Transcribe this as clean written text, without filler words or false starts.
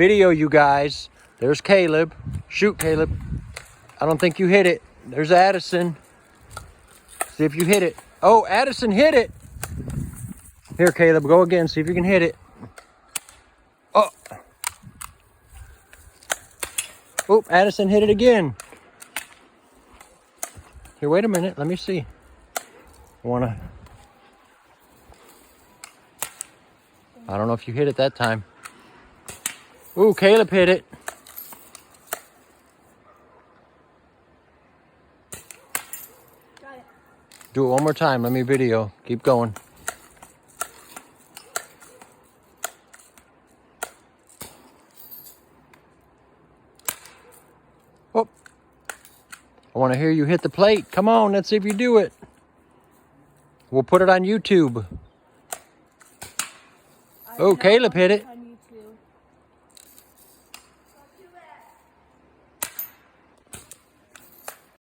Video, you guys. There's Caleb. Shoot, Caleb. I don't think you hit it. There's Addison. See if you hit it. Oh, Addison hit it. Here, Caleb, go again. See if you can hit it. Oh. Oh, Addison hit it again. Here, wait a minute. Let me see. I don't know if you hit it that time. Ooh, Caleb hit it. Got it. Do it one more time. Let me video. Keep going. Oh. I want to hear you hit the plate. Come on, let's see if you do it. We'll put it on YouTube. Oh, Caleb hit it.